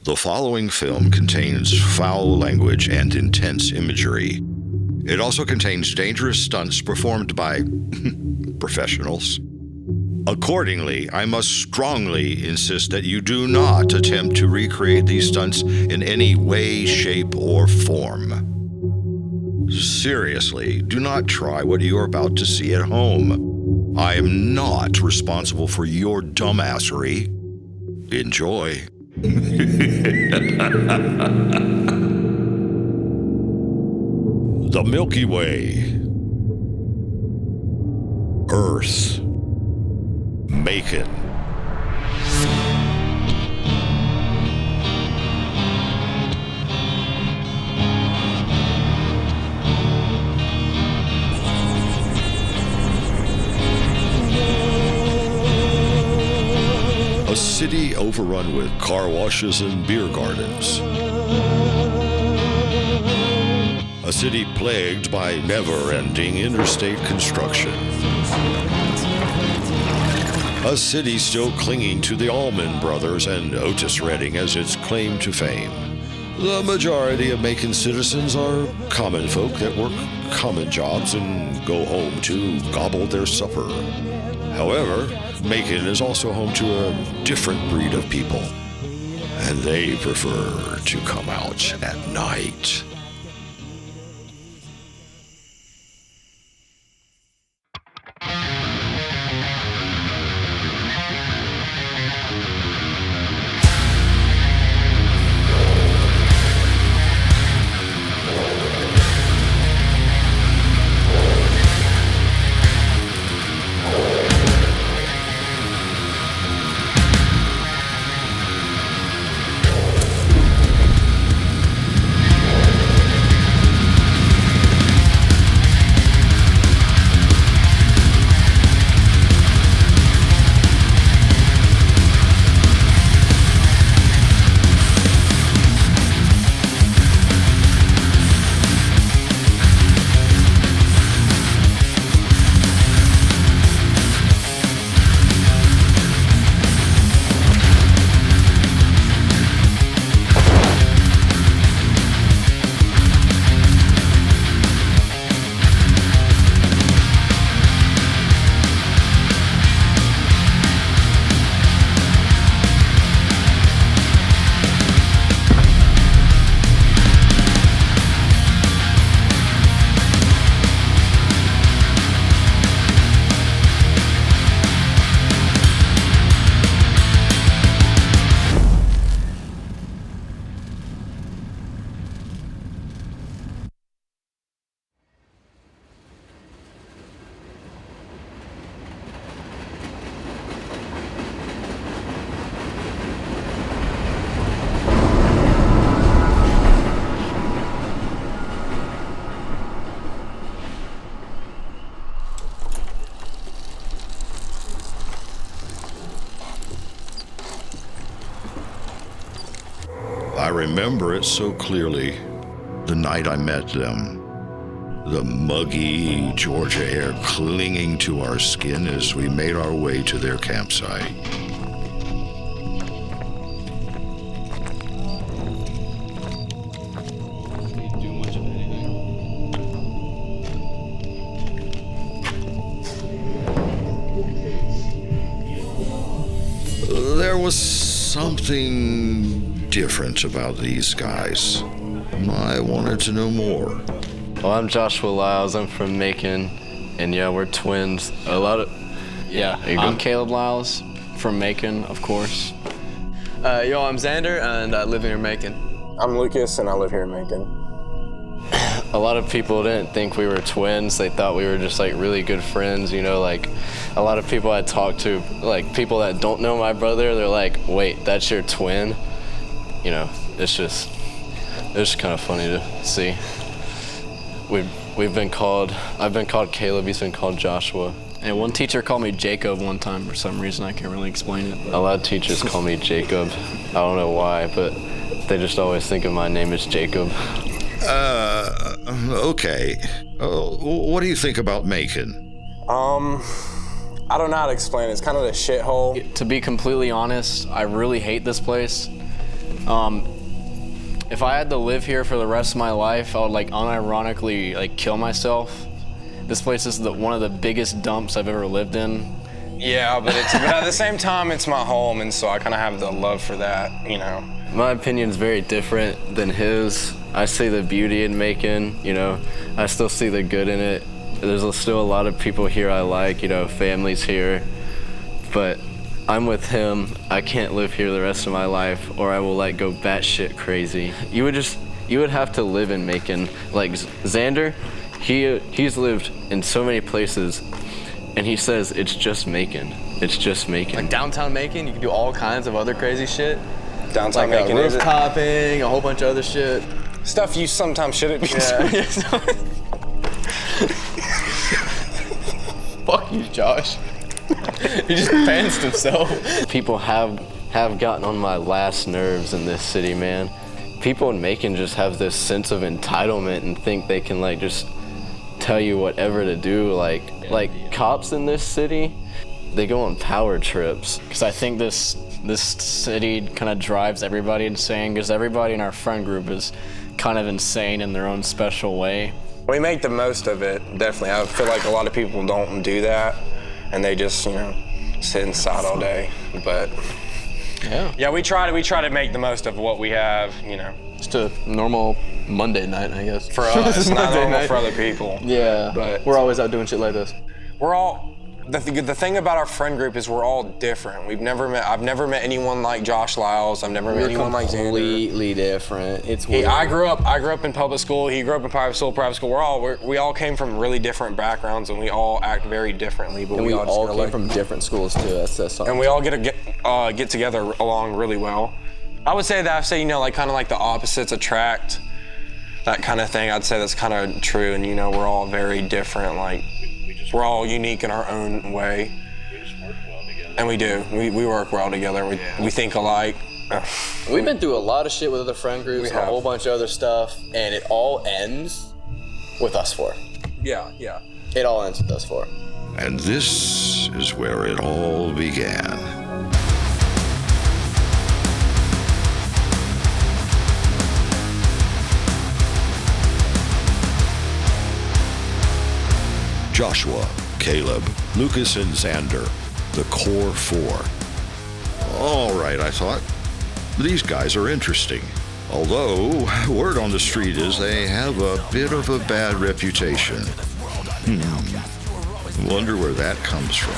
The following film contains foul language and intense imagery. It also contains dangerous stunts performed by professionals. Accordingly, I must strongly insist that you do not attempt to recreate these stunts in any way, shape, or form. Seriously, do not try what you are about to see at home. I am not responsible for your dumbassery. Enjoy. The Milky Way. Earth. Macon. A city overrun with car washes and beer gardens. A city plagued by never-ending interstate construction. A city still clinging to the Allman Brothers and Otis Redding as its claim to fame. The majority of Macon citizens are common folk that work common jobs and go home to gobble their supper. However, Macon is also home to a different breed of people, and they prefer to come out at night. I remember it so clearly, the night I met them. The muggy Georgia air clinging to our skin as we made our way to their campsite. There was something different about these guys. I wanted to know more. Well, I'm Joshua Lyles. I'm from Macon, and yeah, we're twins. I'm Caleb Lyles from Macon, of course. I'm Xander, and I live here in Macon. I'm Lucas, and I live here in Macon. A lot of people didn't think we were twins. They thought we were just like really good friends, you know, like a lot of people I talk to, like people that don't know my brother, they're like, wait, that's your twin? You know, it's just kind of funny to see. I've been called Caleb, he's been called Joshua. And one teacher called me Jacob one time for some reason. I can't really explain it. A lot of teachers call me Jacob. I don't know why, but they just always think of my name as Jacob. Okay. What do you think about Macon? I don't know how to explain it. It's kind of a shithole. To be completely honest, I really hate this place. If I had to live here for the rest of my life, I would like unironically like kill myself. This place is one of the biggest dumps I've ever lived in. Yeah, but at the same time, it's my home, and so I kind of have the love for that, you know. My opinion's very different than his. I see the beauty in Macon, you know. I still see the good in it. There's still a lot of people here I like, you know, families here. But I'm with him. I can't live here the rest of my life, or I will like go batshit crazy. You would have to live in Macon. Like Xander, he's lived in so many places, and he says it's just Macon. It's just Macon. Like downtown Macon, you can do all kinds of other crazy shit. Downtown Like Macon, roof topping, a whole bunch of other shit. stuff you sometimes shouldn't be doing. Fuck you, Josh. He just fenced himself. People have gotten on my last nerves in this city, man. People in Macon just have this sense of entitlement and think they can like just tell you whatever to do. Like cops in this city, they go on power trips. Because I think this city kind of drives everybody insane, because everybody in our friend group is kind of insane in their own special way. We make the most of it, definitely. I feel like a lot of people don't do that, and they just, you know, sit inside all day. But yeah, we try to make the most of what we have, you know. Just a normal Monday night, I guess. For us, not normal for other people. Yeah, but we're always out doing shit like this. We're all, the thing about our friend group is we're all different. I've never met anyone like Josh Lyles. I've never met anyone like Xander. Completely different. It's weird. I grew up in public school. He grew up in private school. We all came from really different backgrounds, and we all act very differently. But And we all just came from different schools too. That's something. and we all get together along really well. I would say you know, like kind of like the opposites attract, that kind of thing. I'd say that's kind of true. And you know, we're all very different. Like we're all unique in our own way. We just work well together. And we do. We work well together. We think alike. We've been through a lot of shit with other friend groups and a whole bunch of other stuff, and it all ends with us four. Yeah. It all ends with us four. And this is where it all began. Joshua, Caleb, Lucas, and Xander, the core four. All right, I thought. These guys are interesting. Although, word on the street is they have a bit of a bad reputation. Wonder where that comes from.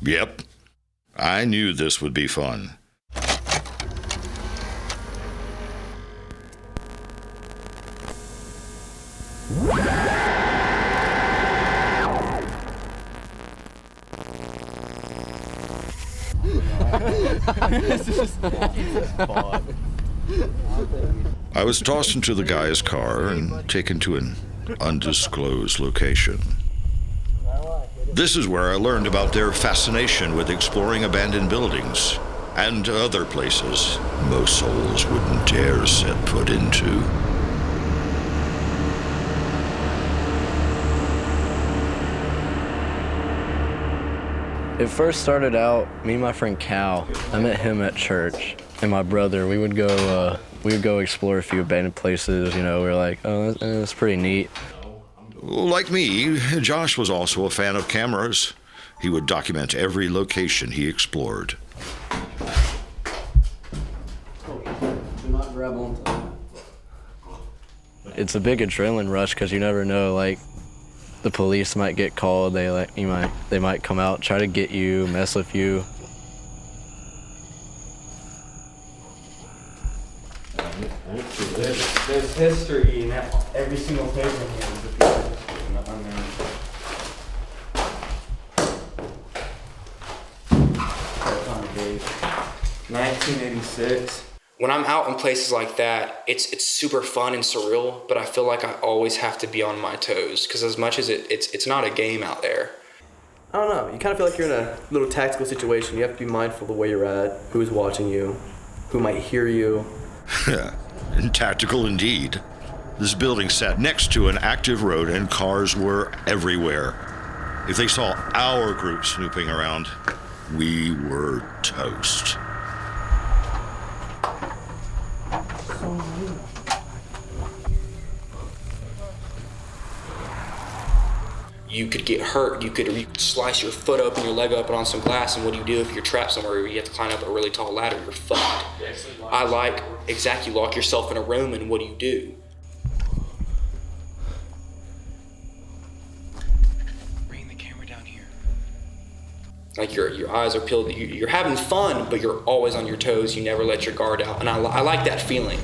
Yep, I knew this would be fun. I was tossed into the guy's car and taken to an undisclosed location. This is where I learned about their fascination with exploring abandoned buildings and other places most souls wouldn't dare set foot into. It first started out, me and my friend Cal, I met him at church, and my brother, we would go explore a few abandoned places, you know, we were like, oh, that's pretty neat. Like me, Josh was also a fan of cameras. He would document every location he explored. It's a big adrenaline rush because you never know, like, the police might get called, they might come out, try to get you, mess with you. There's history, you know. every single page in here is a piece of history in the unknown. That's on the page. 1986. When I'm out in places like that, it's super fun and surreal, but I feel like I always have to be on my toes, because as much as it's not a game out there. I don't know, you kind of feel like you're in a little tactical situation. You have to be mindful of the way you're at, who's watching you, who might hear you. Tactical indeed. This building sat next to an active road and cars were everywhere. If they saw our group snooping around, we were toast. You could get hurt, you could slice your foot open, your leg open on some glass, and what do you do if you're trapped somewhere where you have to climb up a really tall ladder? You're fucked. I like, exactly, you lock yourself in a room, and what do? Bring the camera down here. Like your eyes are peeled, you're having fun, but you're always on your toes, you never let your guard out, and I like that feeling.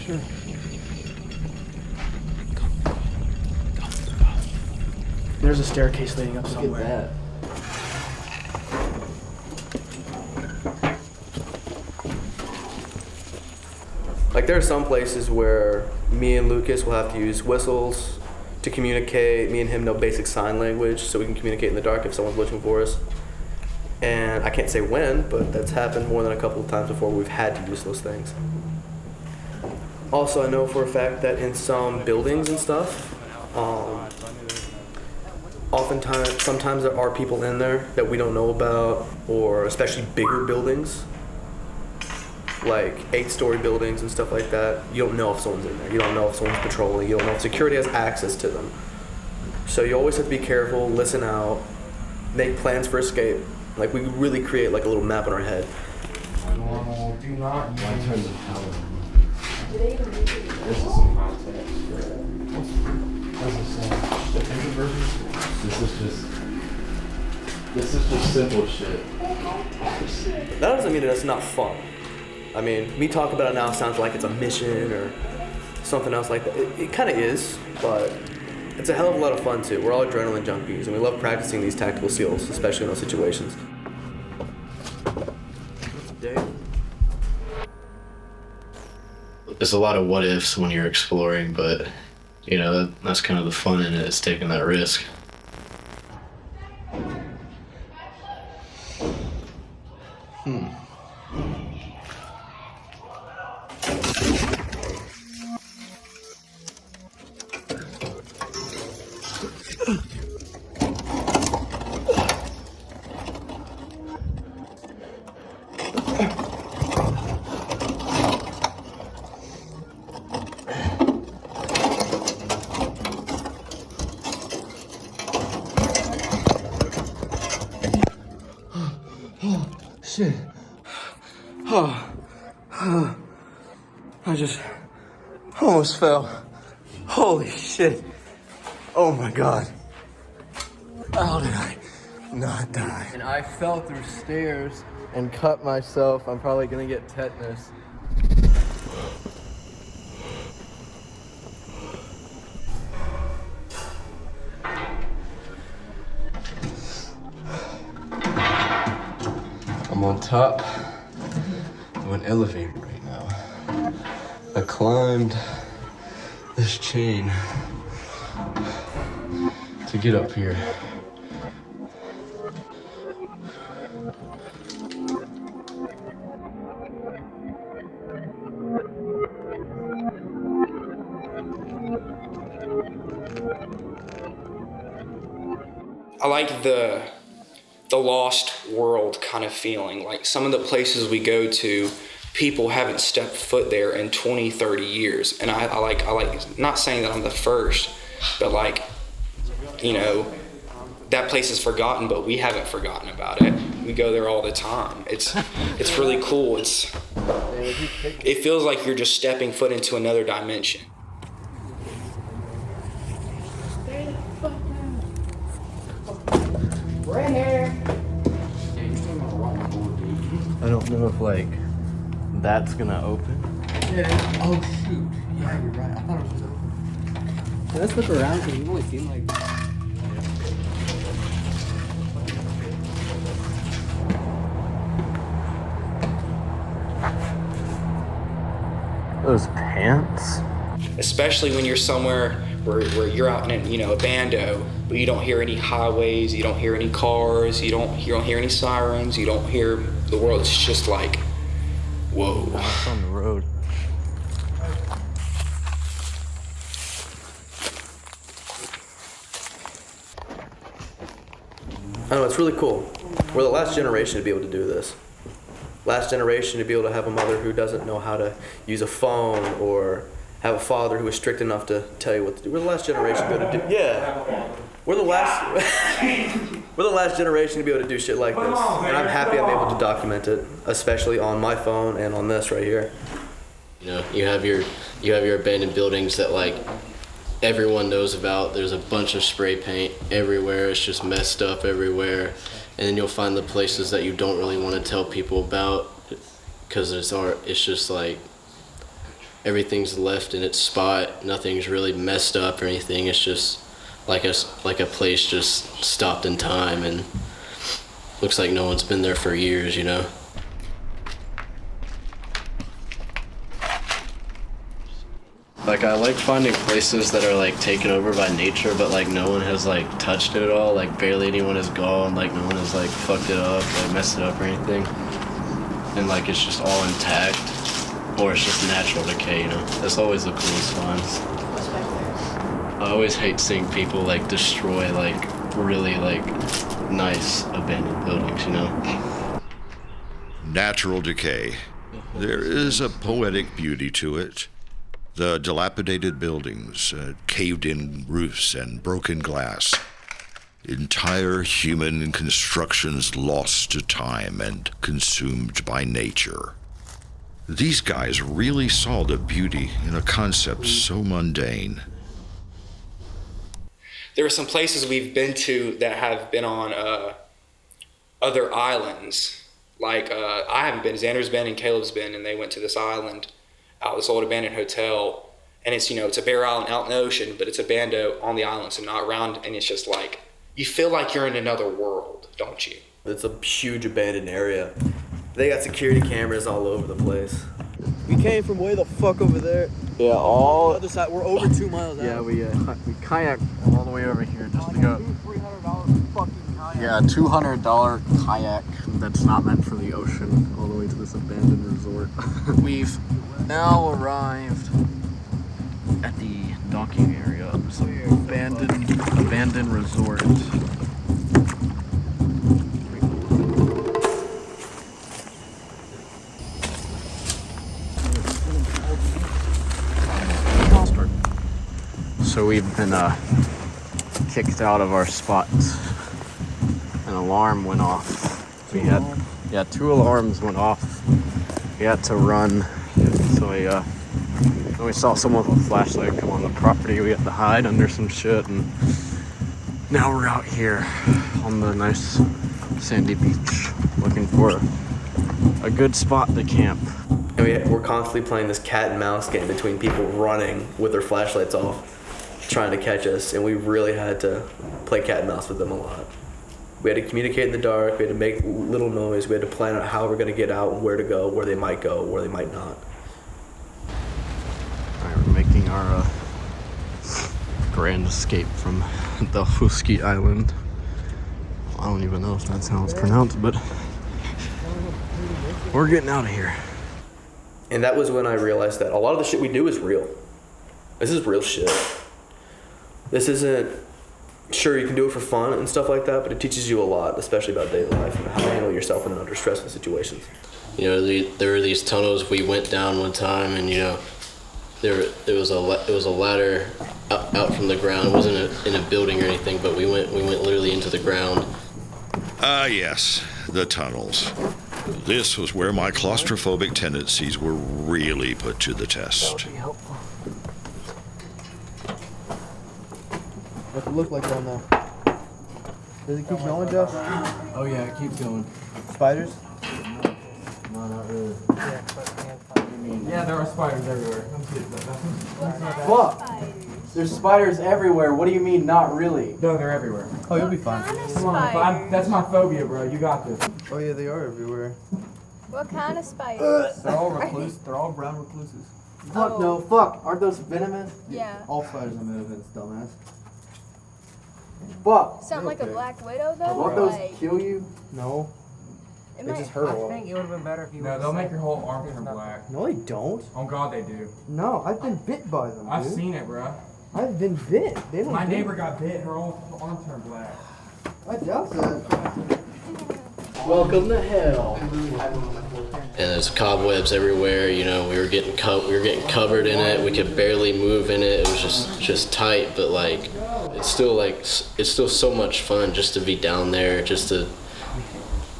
Sure. There's a staircase leading up somewhere. Like there are some places where me and Lucas will have to use whistles to communicate. Me and him know basic sign language so we can communicate in the dark if someone's looking for us. And I can't say when, but that's happened more than a couple of times before we've had to use those things. Also, I know for a fact that in some buildings and stuff, sometimes there are people in there that we don't know about, or especially bigger buildings, like 8-story buildings and stuff like that. You don't know if someone's in there. You don't know if someone's patrolling. You don't know if security has access to them. So you always have to be careful, listen out, make plans for escape. Like we really create like a little map in our head. Normal, do not use. Why turn the power on? This is some context. What's this saying? The picture version? This is just simple shit. That doesn't mean that it's not fun. I mean, me talking about it now sounds like it's a mission or something else like that. It kind of is, but it's a hell of a lot of fun too. We're all adrenaline junkies, and we love practicing these tactical skills, especially in those situations. There's a lot of what ifs when you're exploring, but you know, that's kind of the fun in it, is taking that risk. Shit. I just almost fell. Holy shit. Oh my God. How did I not die? And I fell through stairs and cut myself. I'm probably gonna get tetanus. I'm on top of an elevator right now. I climbed this chain to get up here. I like the lost world kind of feeling. Like some of the places we go to, people haven't stepped foot there in 20, 30 years. And I like, not saying that I'm the first, but like, you know, that place is forgotten, but we haven't forgotten about it. We go there all the time. It's really cool. It feels like you're just stepping foot into another dimension. Right here. don't know if like that's gonna open. Yeah. Oh shoot. Yeah, you're right. I thought it was just open. So let's look around because we've only seen like. Those pants? Especially when you're somewhere where you're out in a bando, but you don't hear any highways, you don't hear any cars, you don't hear any sirens, you don't hear the world. It's just like, whoa. It's on the road. I know, it's really cool. We're the last generation to be able to do this. Last generation to be able to have a mother who doesn't know how to use a phone, or have a father who is strict enough to tell you what to do. We're the last generation to be able to do. Yeah, we're the last. We're the last generation to be able to do shit like this, and I'm happy I'm able to document it, especially on my phone and on this right here. You know, you have your abandoned buildings that like everyone knows about. There's a bunch of spray paint everywhere. It's just messed up everywhere. And then you'll find the places that you don't really want to tell people about because it's just like everything's left in its spot. Nothing's really messed up or anything. It's just like a place just stopped in time and looks like no one's been there for years, you know? Like, I like finding places that are like taken over by nature, but like no one has like touched it at all. Like barely anyone has gone. Like no one has like fucked it up, like messed it up or anything. And like it's just all intact, or it's just natural decay. You know, that's always the coolest finds. I always hate seeing people like destroy like really like nice abandoned buildings. You know. Natural decay. There is a poetic beauty to it. The dilapidated buildings, caved-in roofs and broken glass. Entire human constructions lost to time and consumed by nature. These guys really saw the beauty in a concept so mundane. There are some places we've been to that have been on other islands. Like, I haven't been, Xander's been and Caleb's been, and they went to this island out this old abandoned hotel, and it's it's a bare island out in the ocean, but it's a bando on the island, so not around, and it's just like you feel like you're in another world, don't you? It's a huge abandoned area. They got security cameras all over the place. We came from way the fuck over there. Yeah, all the other side. We're over 2 miles out. Yeah, we kayaked all the way over here just to go. $300 fucking kayak. Yeah, $200 kayak that's not meant for the ocean, all the way to this abandoned resort. We've now arrived at the docking area of this abandoned resort. So we've been kicked out of our spots. An alarm went off. We had 2 alarms went off. We had to run. So we saw someone with a flashlight come on the property. We had to hide under some shit, and now we're out here on the nice sandy beach looking for a good spot to camp. And we're constantly playing this cat and mouse game between people running with their flashlights off, trying to catch us, and we really had to play cat and mouse with them a lot. We had to communicate in the dark, we had to make little noise, we had to plan out how we're going to get out and where to go, where they might go, where they might not. Alright, we're making our grand escape from the Husky Island. I don't even know if that's how it's pronounced, but we're getting out of here. And that was when I realized that a lot of the shit we do is real. This is real shit. This isn't, sure you can do it for fun and stuff like that, but it teaches you a lot, especially about daily life and how to handle yourself in under stressful situations. You know, there were these tunnels we went down one time, and there was a ladder out from the ground. It wasn't in a building or anything, but we went literally into the ground. Yes, the tunnels. This was where my claustrophobic tendencies were really put to the test. What's it look like down there? Does it keep going, Josh? Oh yeah, it keeps going. Spiders? No, not really. Yeah, there are spiders everywhere. Fuck! There's spiders everywhere. What do you mean, not really? No, they're everywhere. Oh, you'll be fine. Come on, that's my phobia, bro. You got this. Oh yeah, they are everywhere. What kind of spiders? They're all recluse. They're all brown recluses. Fuck no, fuck! Aren't those venomous? Yeah. All spiders are venomous, dumbass. Fuck! Something like a black widow though? Won't Or those like, kill you? No. it They might- just hurt a I lot. think It would have been better if you No, they'll make your whole arm turn black. No, they don't. On God, they do. No, I've been bit by them, I've dude. seen it, bro. I've been bit. They don't My do- neighbor got bit. Her whole arm turned black. I doubt that. Welcome to hell. And there's cobwebs everywhere. You know, we were getting covered in it. We could barely move in it. It was just tight, but like it's still so much fun just to be down there, just to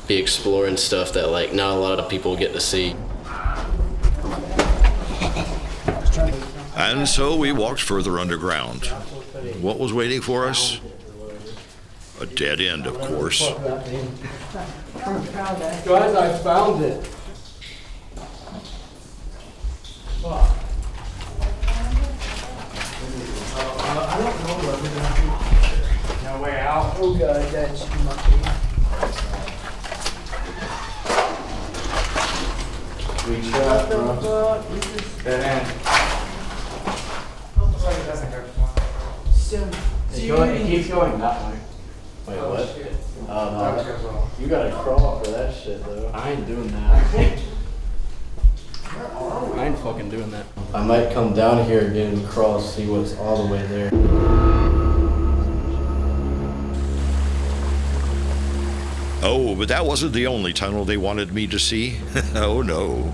be exploring stuff that like not a lot of people get to see. And so we walked further underground. What was waiting for us? A dead end, of course. Guys, I found it. No way out. Oh god, that's We tried, bro. Dead end. It keeps going that way. Wait, what? No. You gotta crawl for that shit, though. I ain't doing that. I ain't fucking doing that. I might come down here again and crawl, see what's all the way there. Oh, but that wasn't the only tunnel they wanted me to see. Oh no.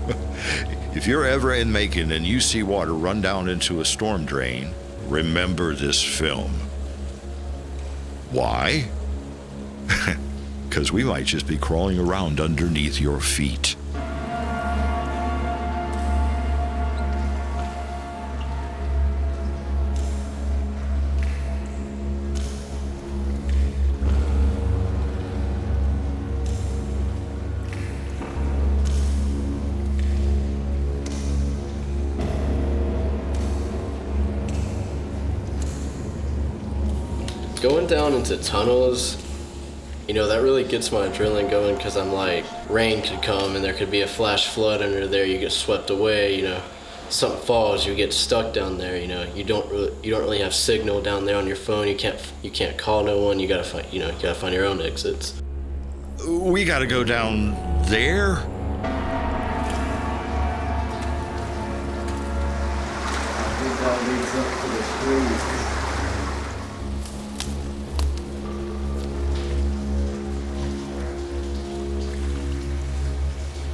If you're ever in Macon and you see water run down into a storm drain, remember this film. Why? Because we might just be crawling around underneath your feet. Going down into tunnels, you know, that really gets my adrenaline going because I'm like, rain could come and there could be a flash flood under there. You get swept away, you know, something falls, you get stuck down there. You know, you don't really have signal down there on your phone. You can't call no one. You gotta find your own exits. We gotta go down there? that leads up to the street.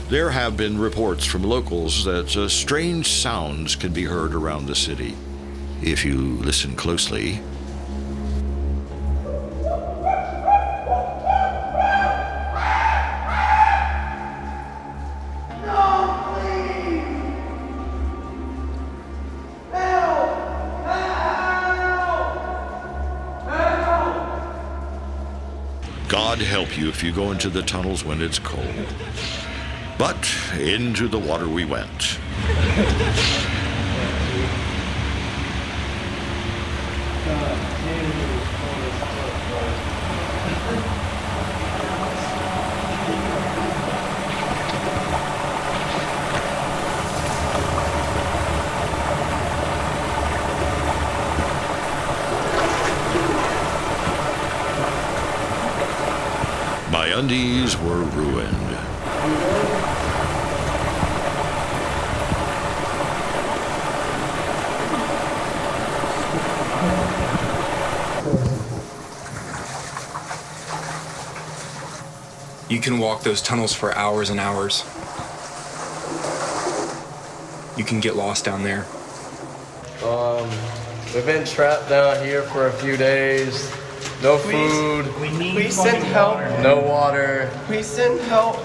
There have been reports from locals that strange sounds can be heard around the city. If you listen closely. God help you if you go into the tunnels when it's cold. But into the water we went. My undies were ruined. You can walk those tunnels for hours and hours. You can get lost down there. We've been trapped down here for a few days. No food. Please send help. No water. Please send help.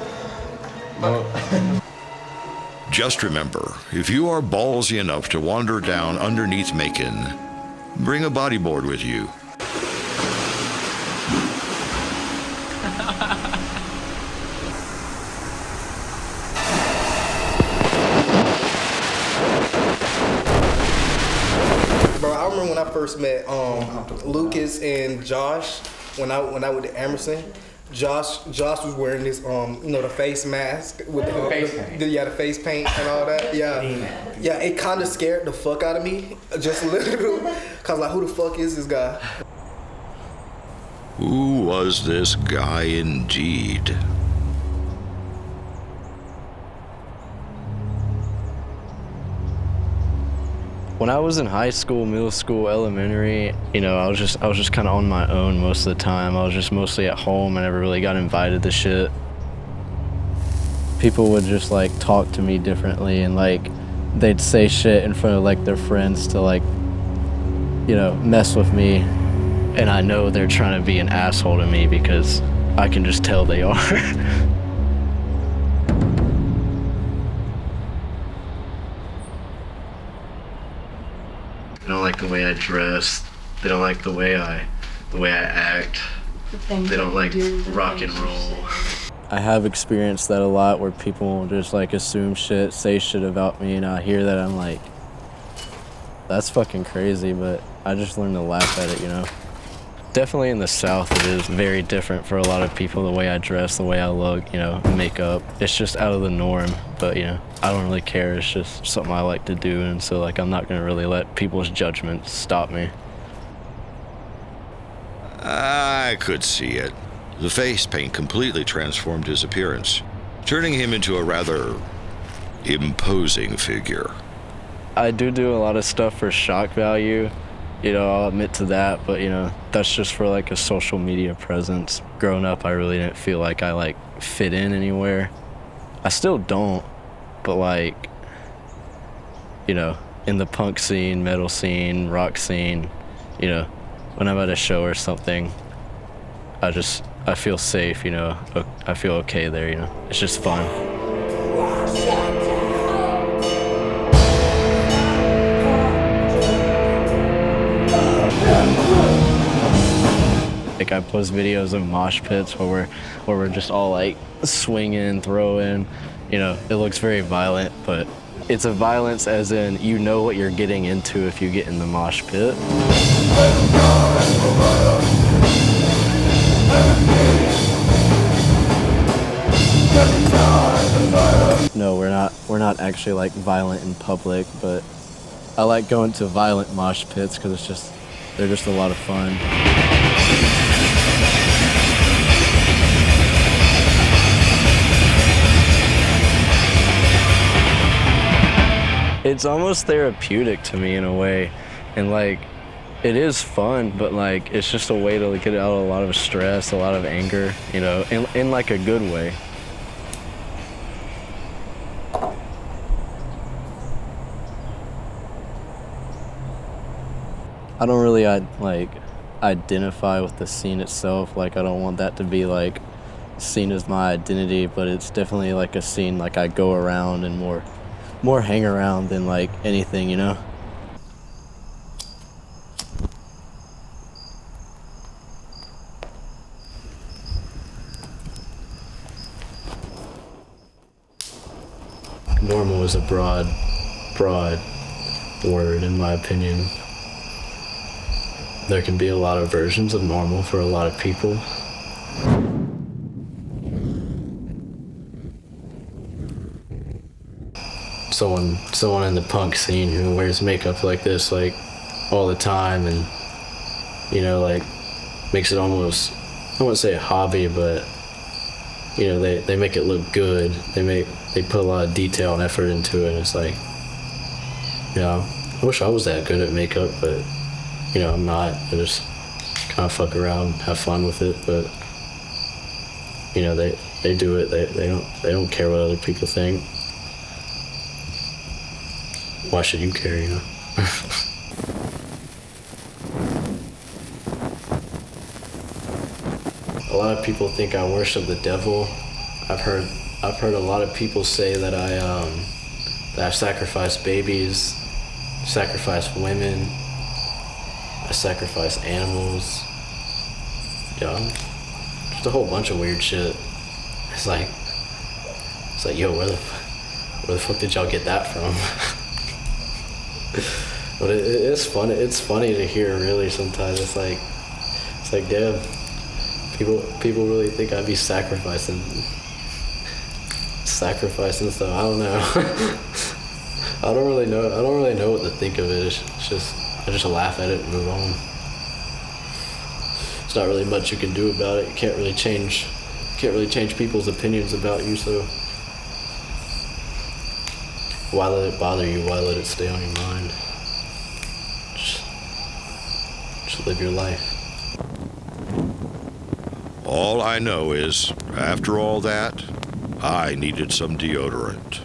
Just remember, if you are ballsy enough to wander down underneath Macon, bring a bodyboard with you. remember when I first met Lucas and Josh when I went to Emerson. Josh was wearing this the face mask with the face paint. The face paint and all that. Yeah, it kind of scared the fuck out of me, just a little, cause like, who the fuck is this guy? Who was this guy indeed? When I was in high school, middle school, elementary, I was just kind of on my own most of the time. I was just mostly at home. I never really got invited to shit. People would just like talk to me differently, and like they'd say shit in front of like their friends to like, mess with me. And I know they're trying to be an asshole to me because I can just tell they are. They don't like the way I dress. They don't like the way I act. They don't like rock and roll. I have experienced that a lot, where people just like assume shit, say shit about me, and I hear that, I'm like, that's fucking crazy, but I just learn to laugh at it, Definitely in the South, it is very different for a lot of people, the way I dress, the way I look, makeup. It's just out of the norm, but, I don't really care. It's just something I like to do, and so, like, I'm not gonna really let people's judgments stop me. I could see it. The face paint completely transformed his appearance, turning him into a rather imposing figure. I do a lot of stuff for shock value. I'll admit to that, but, that's just for, like, a social media presence. Growing up, I really didn't feel like I, like, fit in anywhere. I still don't, but, like, in the punk scene, metal scene, rock scene, when I'm at a show or something, I feel safe, I feel okay there, It's just fun. Like, I post videos of mosh pits where we're just all like swinging, throwing, it looks very violent, but it's a violence as in what you're getting into if you get in the mosh pit. No, we're not actually like violent in public, but I like going to violent mosh pits because they're just a lot of fun. It's almost therapeutic to me in a way, and like, it is fun, but like, it's just a way to get out a lot of stress, a lot of anger, in like a good way. I don't really identify with the scene itself. Like, I don't want that to be like seen as my identity, but it's definitely like a scene like I go around and more hang around than like anything, Normal is a broad word, in my opinion. There can be a lot of versions of normal for a lot of people. Someone in the punk scene who wears makeup like this, like, all the time, and, like, makes it almost, I wouldn't say a hobby, but, they make it look good. They put a lot of detail and effort into it, and it's like, I wish I was that good at makeup, but, I'm not. I just kind of fuck around, have fun with it, but, they do it. They don't care what other people think. Why should you care, A lot of people think I worship the devil. I've heard a lot of people say that I sacrifice babies, sacrifice women, I sacrifice animals. Just a whole bunch of weird shit. It's like, yo, where the fuck did y'all get that from? But it's funny. It's funny to hear. Really, sometimes it's like damn. People really think I'd be sacrificing stuff. I don't know. I don't really know what to think of it. It's just I just laugh at it and move on. There's not really much you can do about it. You can't really change people's opinions about you. So why let it bother you? Why let it stay on your mind? Just live your life. All I know is, after all that, I needed some deodorant.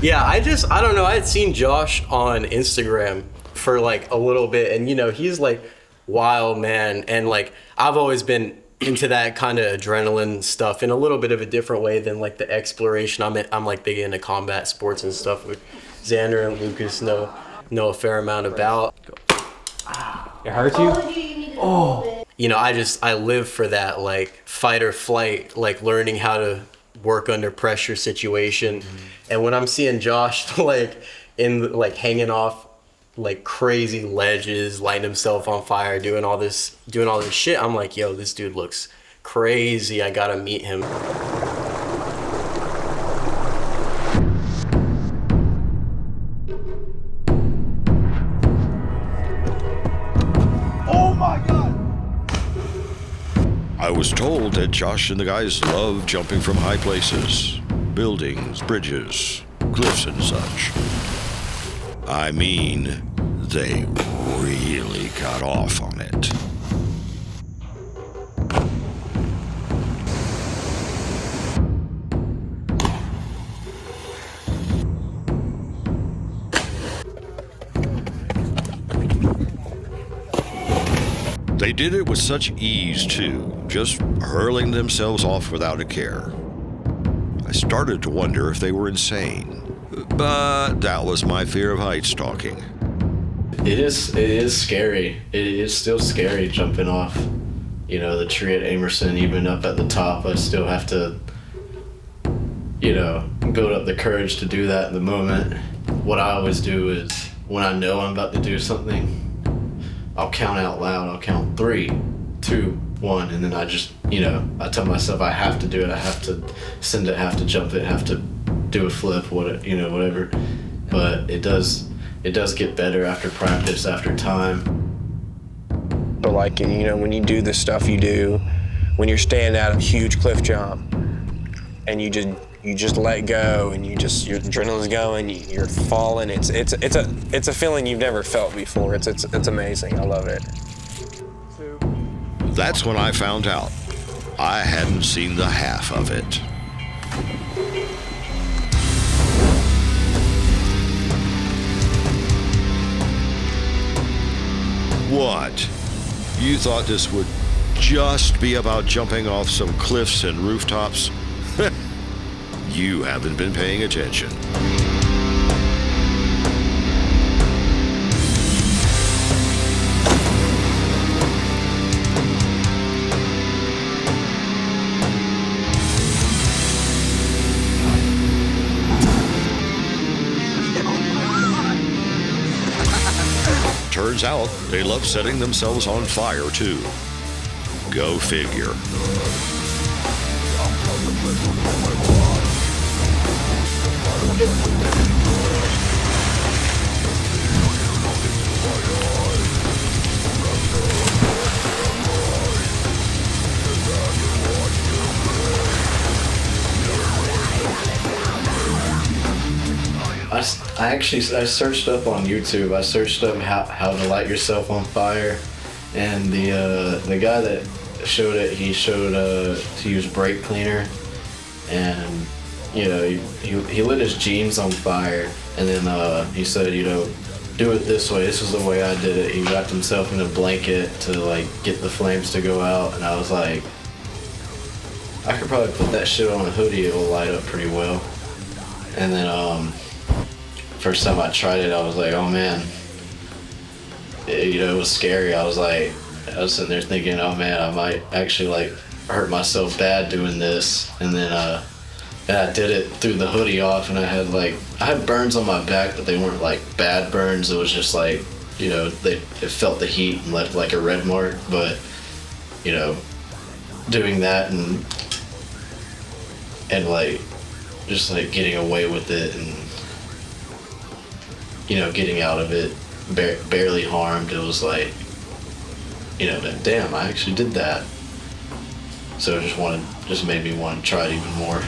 Yeah, I don't know. I had seen Josh on Instagram for like a little bit, and you know, he's like wild, man. And like, I've always been into that kind of adrenaline stuff in a little bit of a different way than like the exploration. I'm like big into combat sports and stuff, with Xander and Lucas know a fair amount about. It hurts you? Oh. You know, I live for that, like fight or flight, like learning how to work under pressure situation. And when I'm seeing Josh like hanging off like crazy ledges, lighting himself on fire, doing all this shit, I'm like, yo, this dude looks crazy. I gotta meet him. I was told that Josh and the guys love jumping from high places, buildings, bridges, cliffs and such. I mean, they really got off on it. They did it with such ease, too, just hurling themselves off without a care. I started to wonder if they were insane, but that was my fear of height stalking. It is scary. It is still scary jumping off, you know, the tree at Amerson. Even up at the top, I still have to, you know, build up the courage to do that in the moment. What I always do is, when I know I'm about to do something, I'll count out loud. I'll count 3, 2, 1, and then I just, you know, I tell myself I have to do it. I have to send it, have to jump it, have to do a flip, whatever. But it does get better after practice, after time. But like, you know, when you do the stuff you do, when you're standing at a huge cliff jump, and you just let go, and your adrenaline's going, you're falling. It's a feeling you've never felt before. It's amazing. I love it. That's when I found out I hadn't seen the half of it. What? You thought this would just be about jumping off some cliffs and rooftops? You haven't been paying attention. Turns out they love setting themselves on fire, too. Go figure. I searched up on YouTube. I searched up how to light yourself on fire, and the guy that showed it, he showed to use brake cleaner, and you know he lit his jeans on fire, and then he said, you know, do it this way. This is the way I did it. He wrapped himself in a blanket to like get the flames to go out, and I was like, I could probably put that shit on a hoodie. It will light up pretty well. And then first time I tried it, I was like, oh man, it was scary. I was sitting there thinking, oh man, I might actually like hurt myself bad doing this. And then And I did it through the hoodie off, and I had burns on my back, but they weren't like bad burns. It was just like, you know, it felt the heat and left like a red mark. But, you know, doing that and like just like getting away with it and, you know, getting out of it barely harmed. It was like, you know, damn, I actually did that. So it just made me want to try it even more.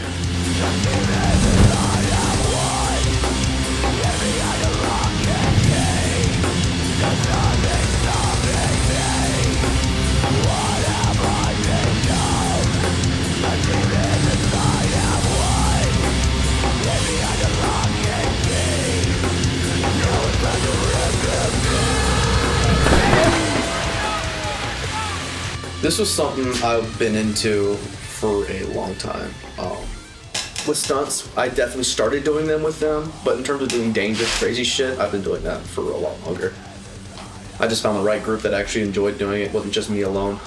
This was something I've been into for a long time. With stunts, I definitely started doing them with them, but in terms of doing dangerous, crazy shit, I've been doing that for a lot longer. I just found the right group that actually enjoyed doing it. It wasn't just me alone.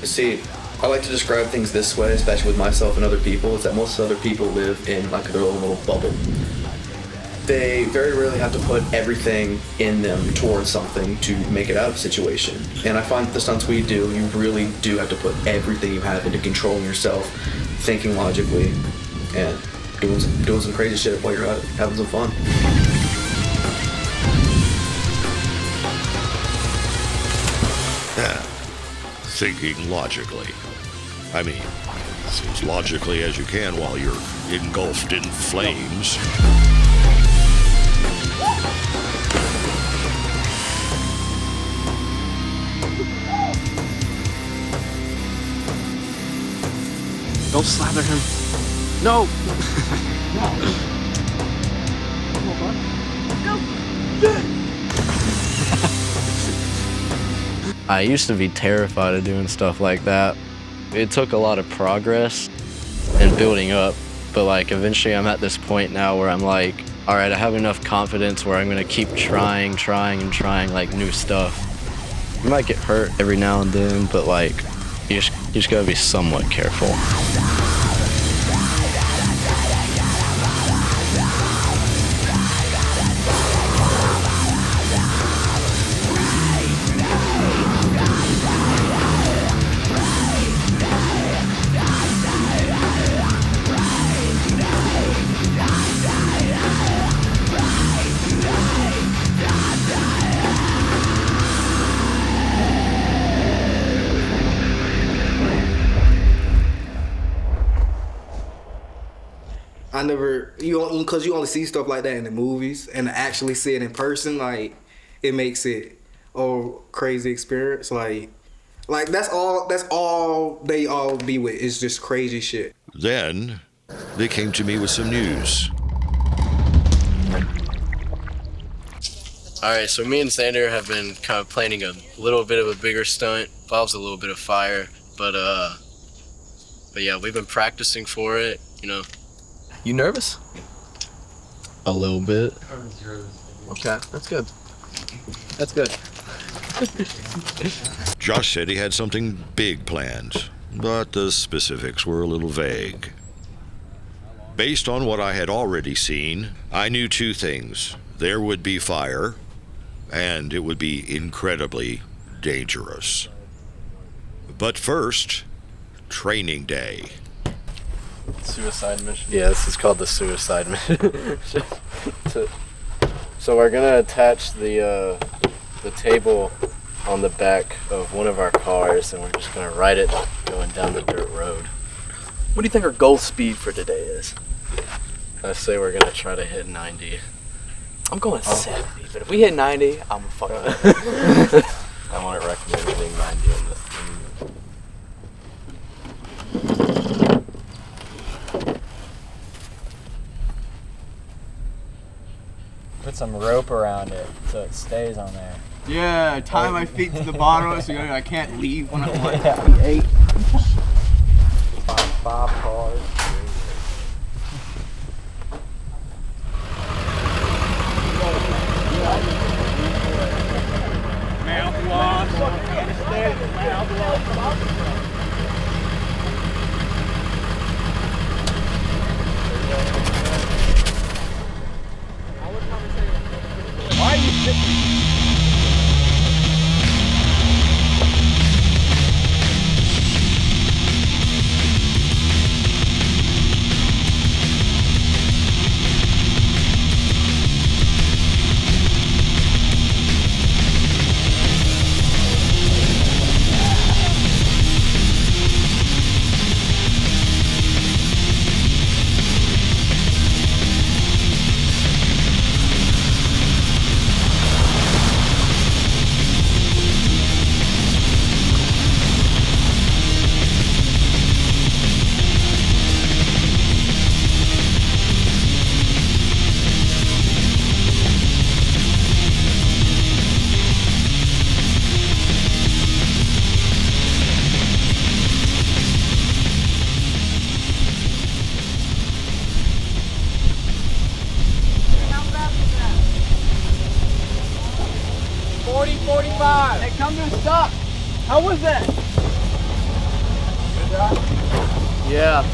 You see, I like to describe things this way, especially with myself and other people, is that most other people live in like their own little bubble. They very rarely have to put everything in them towards something to make it out of a situation. And I find that the stunts we do, you really do have to put everything you have into controlling yourself, thinking logically, and doing some crazy shit while you're out having some fun. Yeah, thinking logically. I mean, as logically as you can while you're engulfed in flames. Don't slather him. No! I used to be terrified of doing stuff like that. It took a lot of progress and building up, but like eventually I'm at this point now where I'm like, all right, I have enough confidence where I'm gonna keep trying like new stuff. You might get hurt every now and then, but like, you just gotta be somewhat careful. I never, because you only see stuff like that in the movies, and to actually see it in person, like, it makes it a crazy experience. Like that's all they all be with, is just crazy shit. Then they came to me with some news. All right, so me and Sander have been kind of planning a little bit of a bigger stunt. Involves a little bit of fire, but yeah, we've been practicing for it, you know. You nervous? A little bit. Okay, that's good. That's good. Josh said he had something big planned, but the specifics were a little vague. Based on what I had already seen, I knew two things. There would be fire, and it would be incredibly dangerous. But first, training day. Suicide mission? Yeah, this is called the suicide mission. So we're gonna attach the table on the back of one of our cars, and we're just gonna ride it going down the dirt road. What do you think our goal speed for today is? I say we're gonna try to hit 90. I'm going 70, but if we hit 90, I'm fucking. I want to recommend hitting 90 on this thing. Put some rope around it so it stays on there. Yeah, tie my feet to the bottom of it so I can't leave when I'm like 8. 5 cars. Mouthwash, anesthetic, mouthwash. come to a stop. How was that? Good job? Yeah.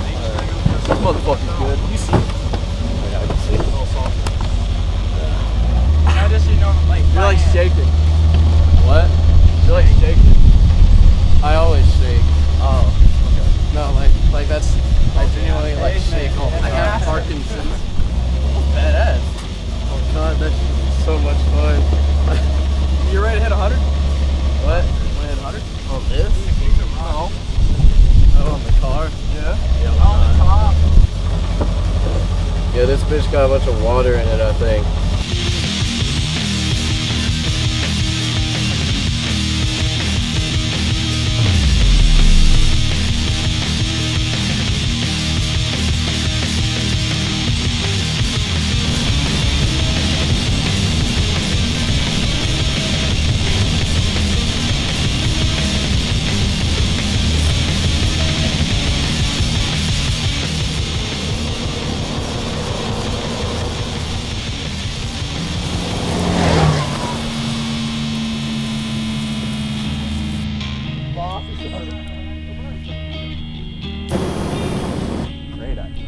This motherfucker's good. You see? Yeah, I can see. You're like shaking. What? You're like shaking. I always shake. Oh. Okay. No, like that's, I genuinely like shake all the time. I have Parkinson's. Badass. Oh god, that's so much fun. You ready to hit 100? What? Want to hit 100? On this? No. Oh, on the car? Yeah. Yeah, On the top. Yeah, this bitch got a bunch of water in it, I think.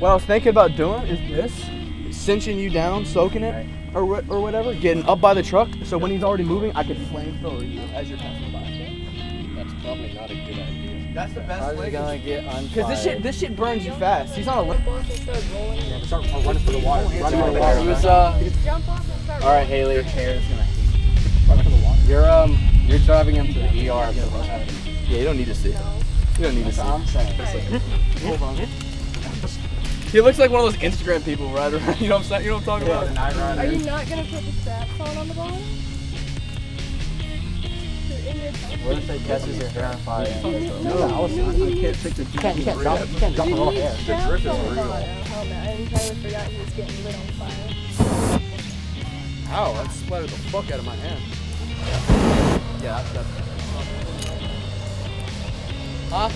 What I was thinking about doing is this, cinching you down, soaking it, or whatever, getting up by the truck, so when he's already moving, I could flamethrower you as you're passing by. That's probably not a good idea. That's the best way. Gonna get on Because this shit burns you fast. He's on a limp. Start running for the water. Running for the water. Jump off and start All right, Haley. Your chair is gonna hate. Running for the water. You're driving him to the ER. If what happens. Yeah, you don't need to see. You don't need to see. I'm saying. Hold on. He looks like one of those Instagram people, right? You know what I'm saying? You know what I'm talking about? Are you not gonna put the straps on the bottom? What if it catches your hair on fire? No, I can't take the. You can't drop it off air. The drip is real. And Tyler forgot he was getting lit on fire. Ow, that splattered the fuck out of my hand. Yeah, that's. Huh?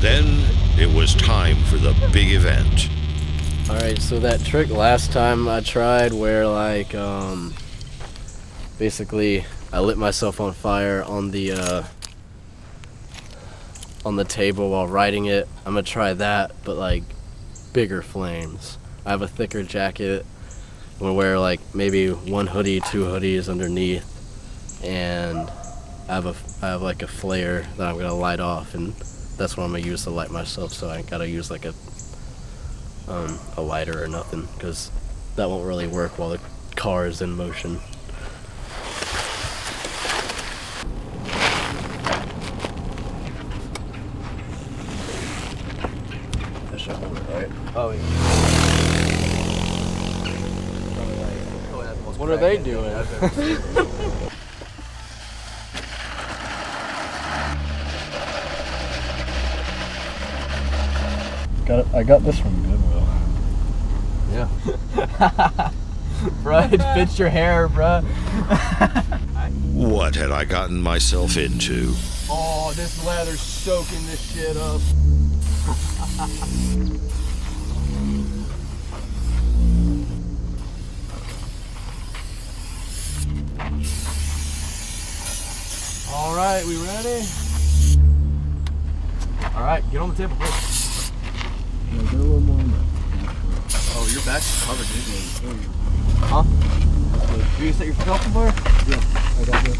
Then it was time for the big event. Alright, so that trick last time I tried where like basically I lit myself on fire on the table while riding it. I'm gonna try that, but like bigger flames. I have a thicker jacket. I'm gonna wear like maybe one hoodie, two hoodies underneath, and I have like a flare that I'm gonna light off, and that's what I'm gonna use to light myself. So I ain't gotta use like a lighter or nothing, because that won't really work while the car is in motion. That should hold it, right? Oh yeah. What are they doing? I got this from Goodwill. Yeah. Bruh, it fits your hair, bruh. What had I gotten myself into? Oh, this leather's soaking this shit up. All right, we ready? All right, get on the table, please. Oh, your back's covered, dude. Huh? You gonna set your foot somewhere? Yeah, I got this.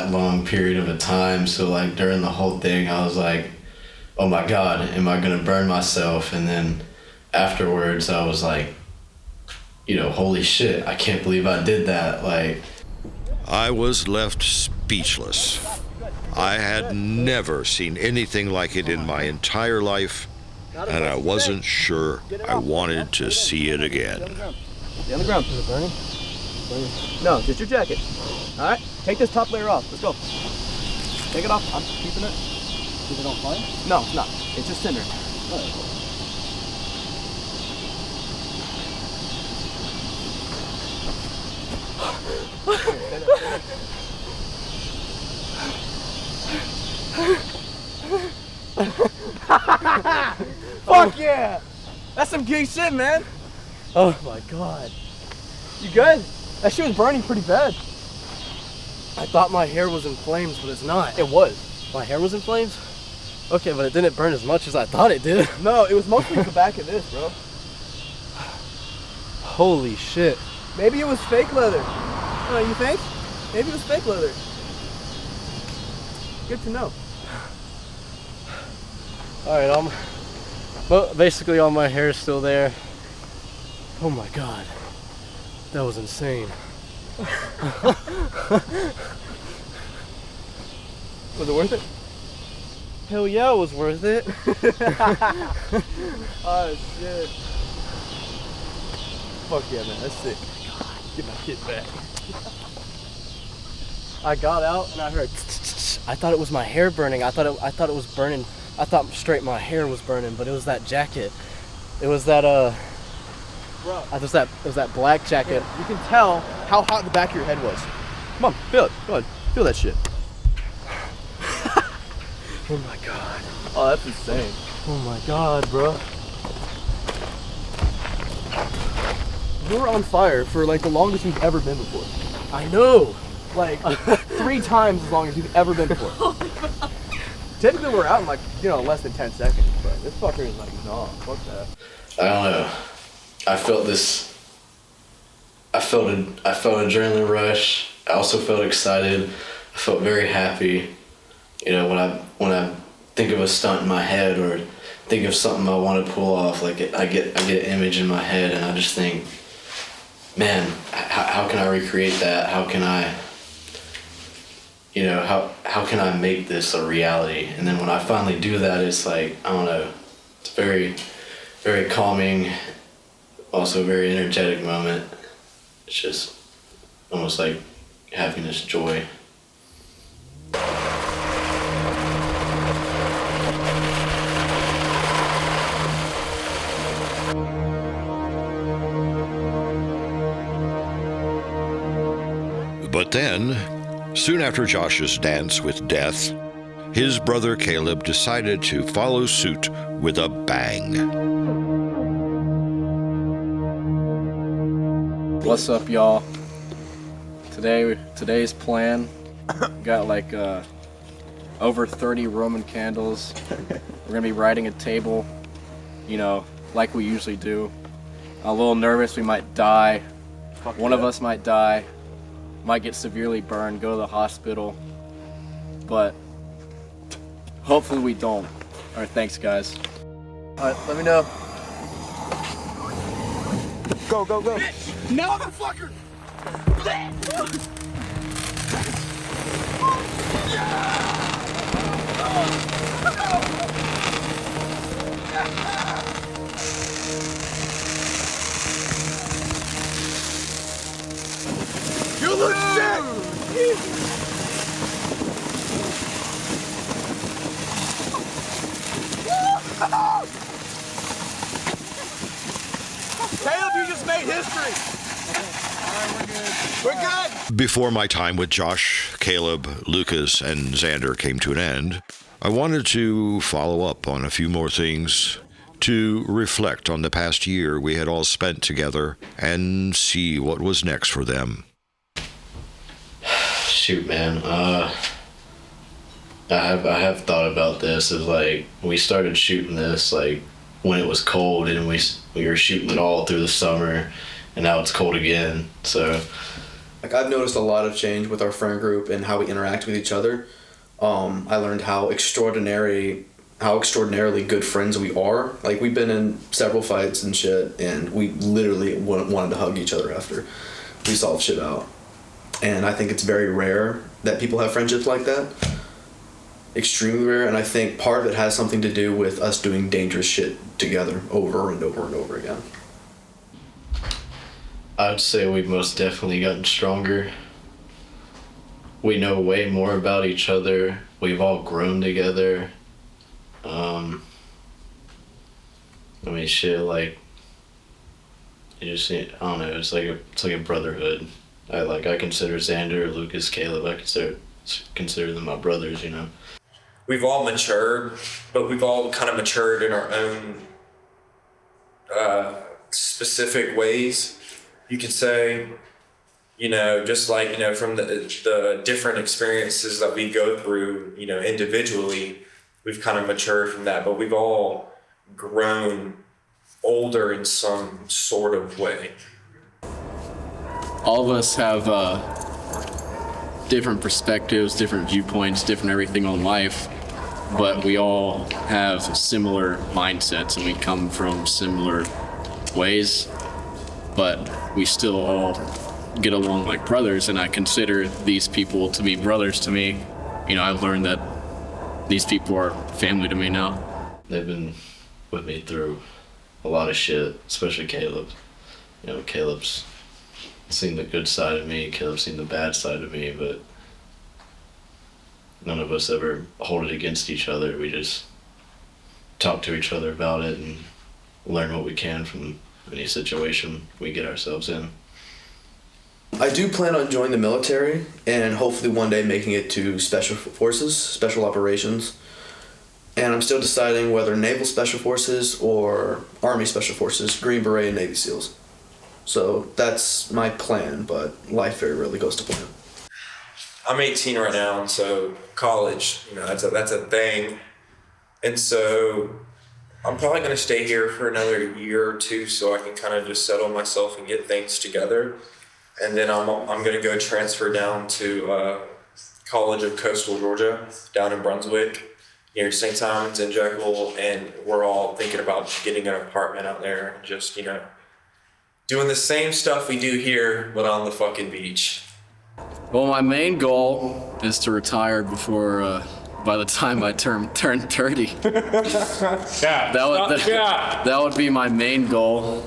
that long period of a time. So like during the whole thing, I was like, oh my God, am I gonna burn myself? And then afterwards I was like, you know, holy shit, I can't believe I did that. Like, I was left speechless. I had never seen anything like it in my entire life, and I wasn't sure I wanted to see it again. Stay on the ground. Is it burning? No, just your jacket. All right, take this top layer off. Let's go. Take it off. I'm keeping it. Is it on fire? No, it's not. It's just cinder. Fuck yeah! That's some gay shit, man. Oh my God. You good? That shit was burning pretty bad. I thought my hair was in flames, but it's not. It was. My hair was in flames? Okay, but it didn't burn as much as I thought it did. No, it was mostly the back of this, bro. Holy shit. Maybe it was fake leather. Oh, you think? Maybe it was fake leather. Good to know. Alright, well, basically all my hair is still there. Oh my God. That was insane. Was it worth it? Hell yeah, it was worth it. Oh shit. Fuck yeah, man, that's sick. God, get my kid back. I got out and I heard I thought it was my hair burning. I thought it was burning. I thought straight my hair was burning, but it was that jacket. It was that Bro. It was that black jacket. Yeah, you can tell how hot the back of your head was. Come on, feel it. Go ahead, feel that shit. Oh my God. Oh, that's insane. Oh my God, bro. You were on fire for like the longest you've ever been before. I know. Like 3 times as long as you've ever been before. Typically we're out in like, you know, less than 10 seconds, but this fucker is like, no, fuck that. I don't know. I felt adrenaline rush. I also felt excited. I felt very happy. You know, when I think of a stunt in my head or think of something I want to pull off, like I get an image in my head and I just think, man, how can I recreate that? How can I, you know, how can I make this a reality? And then when I finally do that, it's like, I don't know, it's very, very calming, also a very energetic moment. It's just almost like happiness, joy. But then, soon after Josh's dance with death, his brother Caleb decided to follow suit with a bang. What's up, y'all? Today's plan, got like over 30 Roman candles. We're gonna be riding a table, you know, like we usually do. I'm a little nervous, we might die. One of us might die. Might get severely burned, go to the hospital, but hopefully we don't. All right, thanks, guys. All right, let me know. Go, go, go. No, motherfucker! You look sick! Caleb, you just made history. We're good. Before my time with Josh, Caleb, Lucas, and Xander came to an end, I wanted to follow up on a few more things, to reflect on the past year we had all spent together and see what was next for them. Shoot, man. I have thought about this. Is like we started shooting this like when it was cold, and we were shooting it all through the summer, and now it's cold again. So Like, I've noticed a lot of change with our friend group and how we interact with each other. I learned how extraordinarily good friends we are. Like, we've been in several fights and shit, and we literally wanted to hug each other after we solved shit out. And I think it's very rare that people have friendships like that. Extremely rare, and I think part of it has something to do with us doing dangerous shit together over and over and over again. I'd say we've most definitely gotten stronger. We know way more about each other. We've all grown together. I mean, shit, like, you just, I don't know, it's like a brotherhood. I consider Xander, Lucas, Caleb, I consider them my brothers, you know. We've all matured, but we've all kind of matured in our own specific ways, you could say. You know, just like, you know, from the different experiences that we go through, you know, individually, we've kind of matured from that, but we've all grown older in some sort of way. All of us have different perspectives, different viewpoints, different everything on life, but we all have similar mindsets and we come from similar ways, but we still all get along like brothers, and I consider these people to be brothers to me. You know, I've learned that these people are family to me now. They've been with me through a lot of shit, especially Caleb. You know, Caleb's seen the good side of me, Caleb's seen the bad side of me, but none of us ever hold it against each other. We just talk to each other about it and learn what we can from any situation we get ourselves in. I do plan on joining the military and hopefully one day making it to Special Forces, Special Operations. And I'm still deciding whether Naval Special Forces or Army Special Forces, Green Beret, and Navy SEALs. So that's my plan, but life very rarely goes to plan. I'm 18 right now, and so college, you know, that's a thing. And so I'm probably going to stay here for another year or two so I can kind of just settle myself and get things together. And then I'm going to go transfer down to College of Coastal Georgia down in Brunswick near St. Simons and Jekyll, and we're all thinking about getting an apartment out there and just, you know, doing the same stuff we do here but on the fucking beach. Well, my main goal is to retire before by the time I turn 30. Yeah. That would be my main goal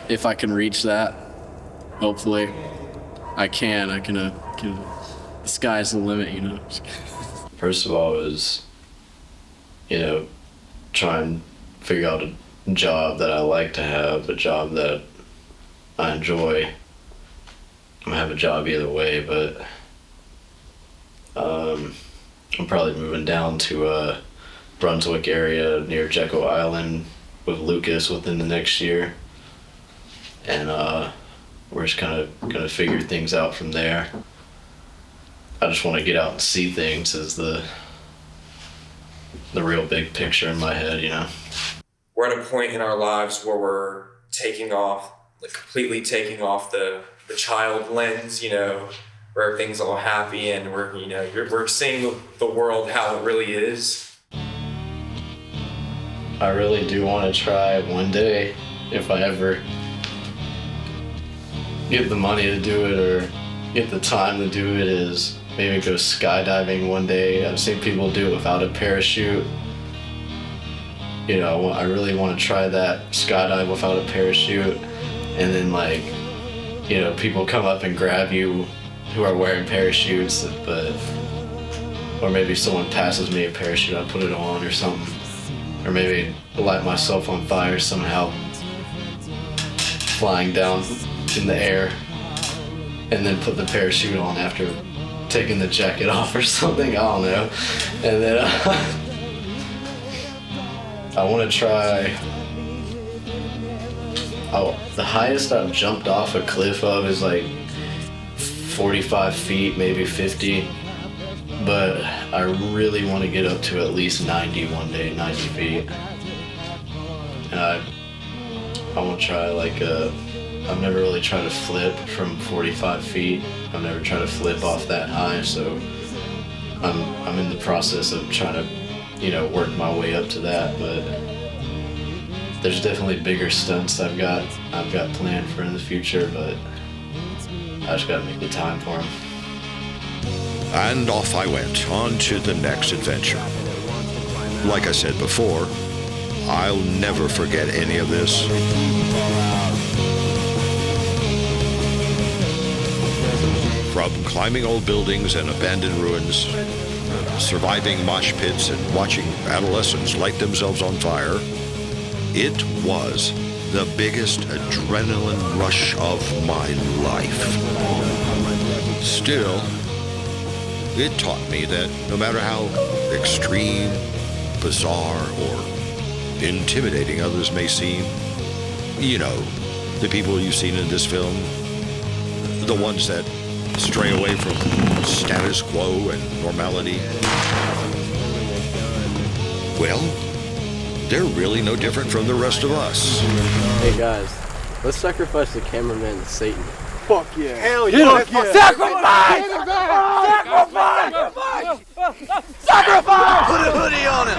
if I can reach that. Hopefully, I can. The sky's the limit, you know. First of all is, you know, try and figure out a job that I like to have, a job that I enjoy. I'm gonna have a job either way, but I'm probably moving down to Brunswick area near Jekyll Island with Lucas within the next year, and we're just kind of gonna figure things out from there. I just want to get out and see things as the real big picture in my head, you know. We're at a point in our lives where we're completely taking off the child lens, you know, where everything's all happy and we're seeing the world how it really is. I really do want to try one day, if I ever get the money to do it or get the time to do it, is maybe go skydiving one day. I've seen people do it without a parachute. You know, I really want to try that, skydive without a parachute, and then, like, you know, people come up and grab you who are wearing parachutes, or maybe someone passes me a parachute, I put it on or something, or maybe light myself on fire somehow, flying down in the air, and then put the parachute on after taking the jacket off or something, I don't know. And then I want to try, the highest I've jumped off a cliff of is like 45 feet, maybe 50, but I really want to get up to at least 90 one day, 90 feet. And I want to try like a I've never really tried to flip from 45 feet. I've never tried to flip off that high, so I'm in the process of trying to, you know, work my way up to that. But there's definitely bigger stunts I've got planned for in the future, but I just gotta make the time for them. And off I went, on to the next adventure. Like I said before, I'll never forget any of this. From climbing old buildings and abandoned ruins, surviving mosh pits and watching adolescents light themselves on fire, it was the biggest adrenaline rush of my life. Still, it taught me that no matter how extreme, bizarre, or intimidating others may seem, you know, the people you've seen in this film, the ones that stray away from status quo and normality, well, they're really no different from the rest of us. Hey guys, let's sacrifice the cameraman to Satan. Fuck yeah. Hell yeah. Sacrifice! Sacrifice! Sacrifice! Sacrifice! Put a hoodie on it.